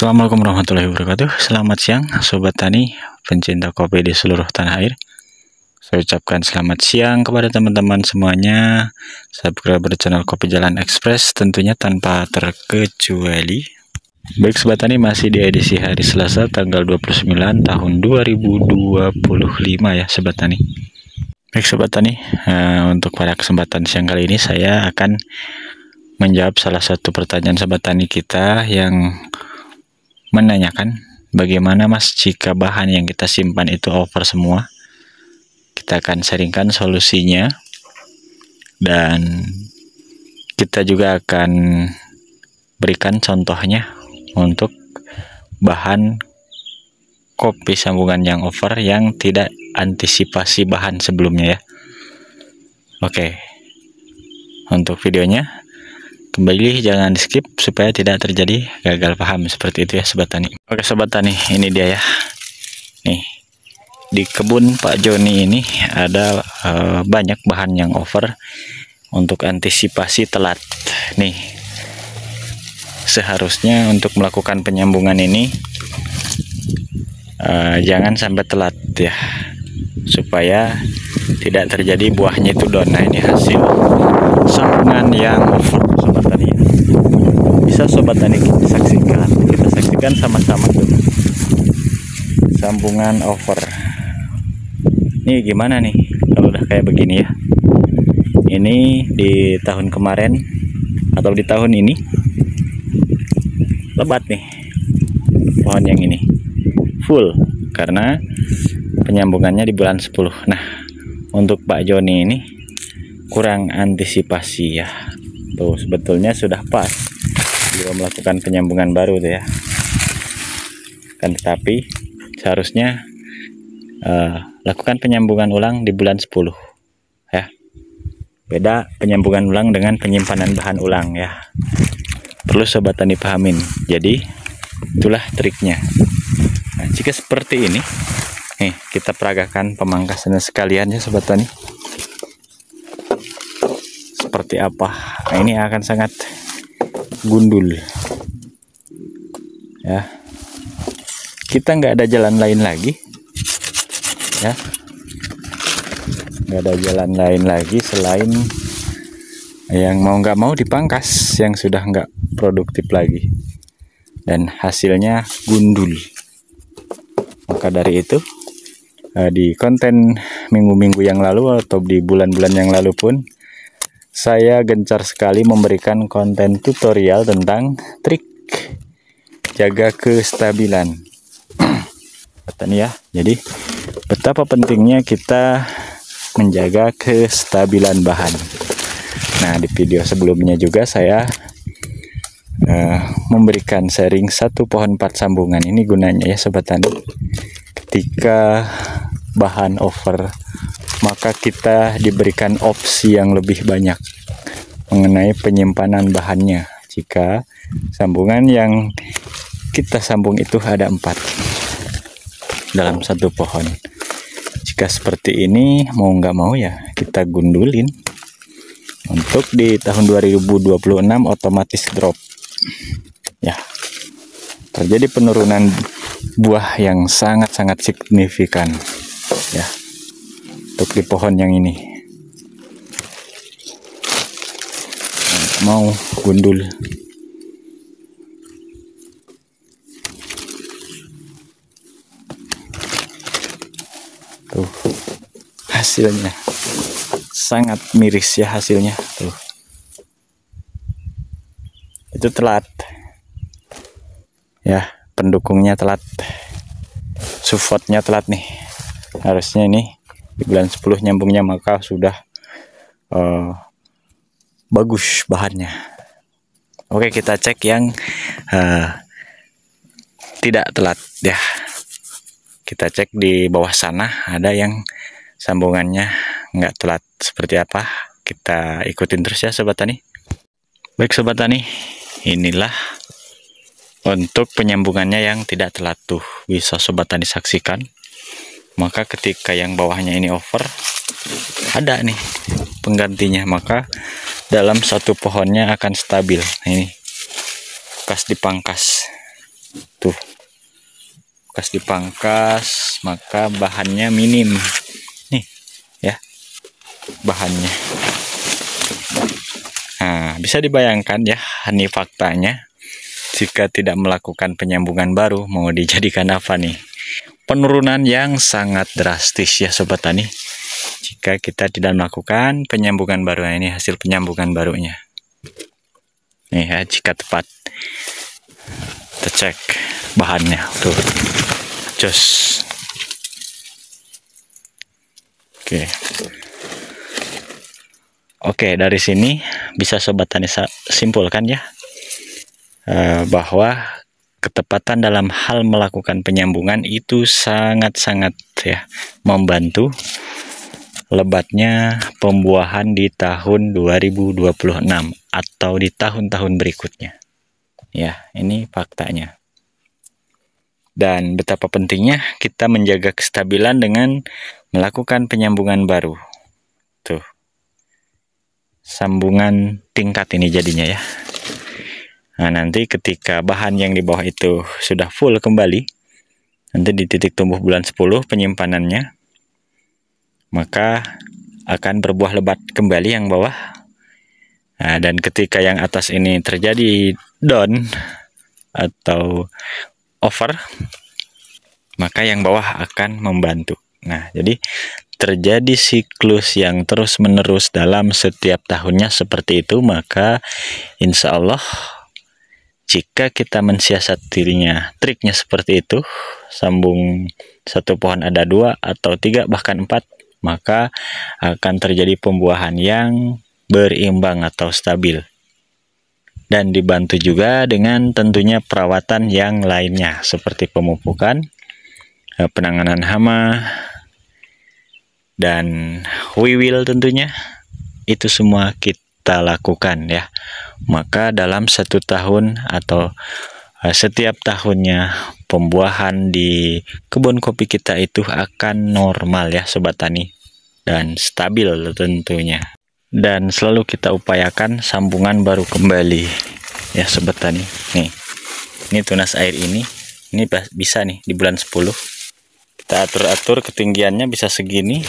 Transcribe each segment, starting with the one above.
Assalamualaikum warahmatullahi wabarakatuh. Selamat siang Sobat Tani, pencinta kopi di seluruh tanah air. Saya ucapkan selamat siang kepada teman-teman semuanya, subscriber channel Kopi Jalan Express tentunya tanpa terkecuali. Baik Sobat Tani, masih di edisi hari Selasa tanggal 29 tahun 2025 ya Sobat Tani. Baik Sobat Tani, untuk pada kesempatan siang kali ini saya akan menjawab salah satu pertanyaan Sobat Tani kita yang menanyakan bagaimana Mas jika bahan yang kita simpan itu over semua. Kita akan sharingkan solusinya dan kita juga akan berikan contohnya untuk bahan kopi sambungan yang over yang tidak antisipasi bahan sebelumnya ya. Oke, untuk videonya kembali jangan di skip supaya tidak terjadi gagal paham seperti itu ya Sobat Tani. Oke Sobat Tani, ini dia ya. Nih, di kebun Pak Joni ini ada banyak bahan yang over untuk antisipasi telat. Nih, seharusnya untuk melakukan penyambungan ini jangan sampai telat ya, supaya tidak terjadi buahnya itu down. Nah, ini hasil sambungan yang over Sobat Tani. Bisa Sobat Tani kita saksikan sama-sama tuh sambungan over. Ini gimana nih kalau udah kayak begini ya. Ini di tahun kemarin atau di tahun ini lebat nih pohon yang ini full karena penyambungannya di bulan 10. Nah, untuk Pak Joni ini kurang antisipasi ya. Tuh sebetulnya sudah pas beliau melakukan penyambungan baru tuh ya. Kan tetapi seharusnya lakukan penyambungan ulang di bulan 10 ya. Beda penyambungan ulang dengan penyimpanan bahan ulang ya. Perlu Sobat Tani pahamin. Jadi itulah triknya. Nah, jika seperti ini nih, kita peragakan pemangkasannya sekalian ya Sobat Tani. Seperti apa? Nah, ini akan sangat gundul ya. Kita nggak ada jalan lain lagi ya, nggak ada jalan lain lagi selain yang mau nggak mau dipangkas yang sudah nggak produktif lagi dan hasilnya gundul. Maka dari itu di konten minggu-minggu yang lalu atau di bulan-bulan yang lalu pun saya gencar sekali memberikan konten tutorial tentang trik jaga kestabilan petani ya. Jadi betapa pentingnya kita menjaga kestabilan bahan. Nah, di video sebelumnya juga saya memberikan sharing satu pohon 4 sambungan. Ini gunanya ya Sobat Tani. Ketika bahan over, maka kita diberikan opsi yang lebih banyak mengenai penyimpanan bahannya. Jika sambungan yang kita sambung itu ada 4 dalam satu pohon. Jika seperti ini mau nggak mau ya kita gundulin. Untuk di tahun 2026 otomatis drop ya. Terjadi penurunan buah yang sangat-sangat signifikan ya untuk di pohon yang ini. Mau gundul. Tuh hasilnya sangat miris ya hasilnya tuh. Itu telat ya, pendukungnya telat, supportnya telat nih. Harusnya ini di bulan 10 nyambungnya, maka sudah bagus bahannya. Oke, kita cek yang tidak telat ya. Kita cek di bawah sana ada yang sambungannya nggak telat. Seperti apa? Kita ikutin terus ya Sobat Tani. Baik Sobat Tani, inilah untuk penyambungannya yang tidak telat tuh. Bisa Sobat Tani saksikan. Maka ketika yang bawahnya ini over, ada nih penggantinya, maka dalam satu pohonnya akan stabil. Nah, ini pas dipangkas bekas dipangkas, maka bahannya minim nih ya, bahannya. Nah, bisa dibayangkan ya, ini faktanya. Jika tidak melakukan penyambungan baru, mau dijadikan apa nih? Penurunan yang sangat drastis ya Sobat Tani. Jika kita tidak melakukan penyambungan baru, nah, ini hasil penyambungan barunya. Nih ya, jika tepat. Kita cek bahannya tuh. Jos. Oke, dari sini bisa Sobat Tani simpulkan ya, bahwa ketepatan dalam hal melakukan penyambungan itu sangat-sangat ya membantu lebatnya pembuahan di tahun 2026 atau di tahun-tahun berikutnya. Ya, ini faktanya. Dan betapa pentingnya kita menjaga kestabilan dengan melakukan penyambungan baru. Tuh. Sambungan tingkat ini jadinya ya. Nah, nanti ketika bahan yang di bawah itu sudah full kembali, nanti di titik tumbuh bulan 10 penyimpanannya, maka akan berbuah lebat kembali yang bawah. Nah, dan ketika yang atas ini terjadi down atau over, maka yang bawah akan membantu. Nah, jadi terjadi siklus yang terus-menerus dalam setiap tahunnya seperti itu, maka insya Allah jika kita mensiasatinya, triknya seperti itu, sambung satu pohon ada 2 atau 3 bahkan 4, maka akan terjadi pembuahan yang berimbang atau stabil. Dan dibantu juga dengan tentunya perawatan yang lainnya seperti pemupukan, penanganan hama, dan wiwil tentunya. Itu semua kita lakukan ya. Maka dalam 1 tahun atau setiap tahunnya pembuahan di kebun kopi kita itu akan normal ya Sobat Tani, dan stabil tentunya. Dan selalu kita upayakan sambungan baru kembali ya Sobat Tani. Nih, ini tunas air ini bisa nih di bulan 10 kita atur-atur ketinggiannya bisa segini,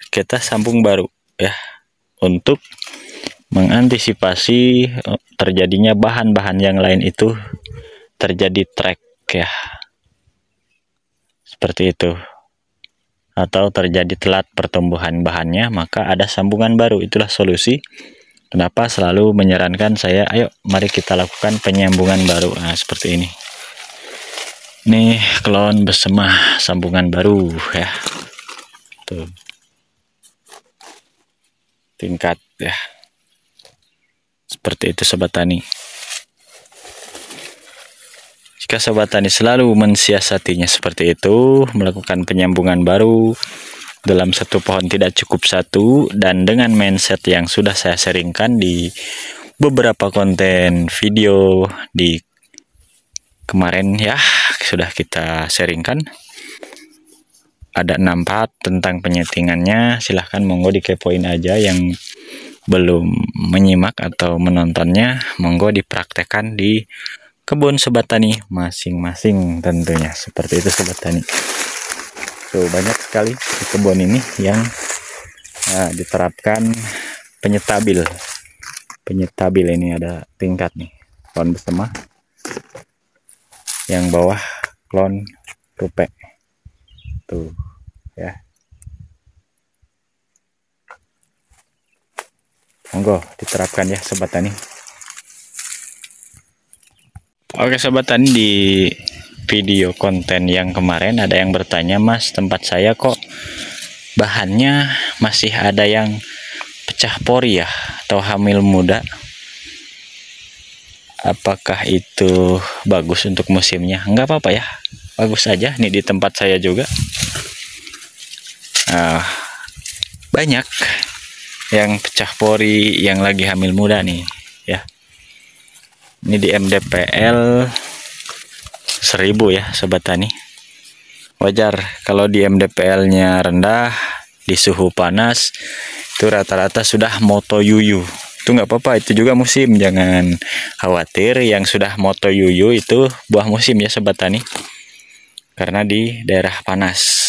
kita sambung baru ya, untuk mengantisipasi terjadinya bahan-bahan yang lain itu terjadi trek ya, seperti itu, atau terjadi telat pertumbuhan bahannya, maka ada sambungan baru. Itulah solusi kenapa selalu menyarankan saya, ayo mari kita lakukan penyambungan baru. Nah, seperti ini. Nih klon bersama sambungan baru ya. Tuh. Tingkat ya. Seperti itu Sobat Tani. Jika Sobat Tani selalu mensiasatinya seperti itu, melakukan penyambungan baru dalam 1 pohon tidak cukup 1, dan dengan mindset yang sudah saya sharingkan di beberapa konten video di kemarin ya, sudah kita sharingkan. Ada 6 part tentang penyetingannya, silahkan monggo dikepoin aja. Yang belum menyimak atau menontonnya, monggo dipraktekkan di kebun Sobat Tani masing-masing tentunya. Seperti itu Sobat Tani. So, banyak sekali di kebun ini yang diterapkan penyetabil. Penyetabil ini ada tingkat nih, klon bersama. Yang bawah klon rupe. Tuh ya. Monggo diterapkan ya Sobat Tani. Oke Sobat Tani, di video konten yang kemarin ada yang bertanya, Mas, tempat saya kok bahannya masih ada yang pecah pori ya, atau hamil muda, apakah itu bagus untuk musimnya? Enggak apa-apa ya, bagus aja. Nih di tempat saya juga banyak yang pecah pori yang lagi hamil muda nih ya. Ini di MDPL 1000 ya Sobat Tani. Wajar kalau di MDPL nya rendah, di suhu panas itu rata-rata sudah moto yuyu. Itu nggak apa-apa, itu juga musim, jangan khawatir. Yang sudah moto yuyu itu buah musim ya Sobat Tani. karena di daerah panas.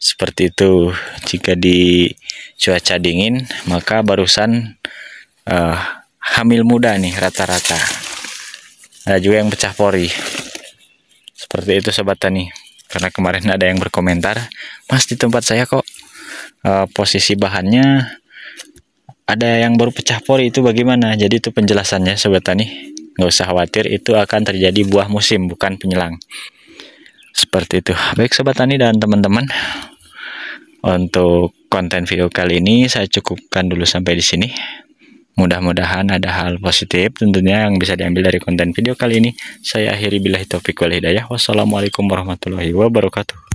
Seperti itu. Jika di cuaca dingin, maka barusan hamil muda nih rata-rata. Ada juga yang pecah pori. Seperti itu sobat tani. Karena kemarin ada yang berkomentar, "Mas, di tempat saya kok posisi bahannya ada yang baru pecah pori, itu bagaimana?" Jadi itu penjelasannya sobat tani. Nggak usah khawatir, itu akan terjadi buah musim, bukan penyelang. Seperti itu. Baik sobat tani dan teman-teman, untuk konten video kali ini saya cukupkan dulu sampai di sini. Mudah-mudahan ada hal positif tentunya yang bisa diambil dari konten video kali ini. Saya akhiri billahi taufiq wal hidayah. Wassalamualaikum warahmatullahi wabarakatuh.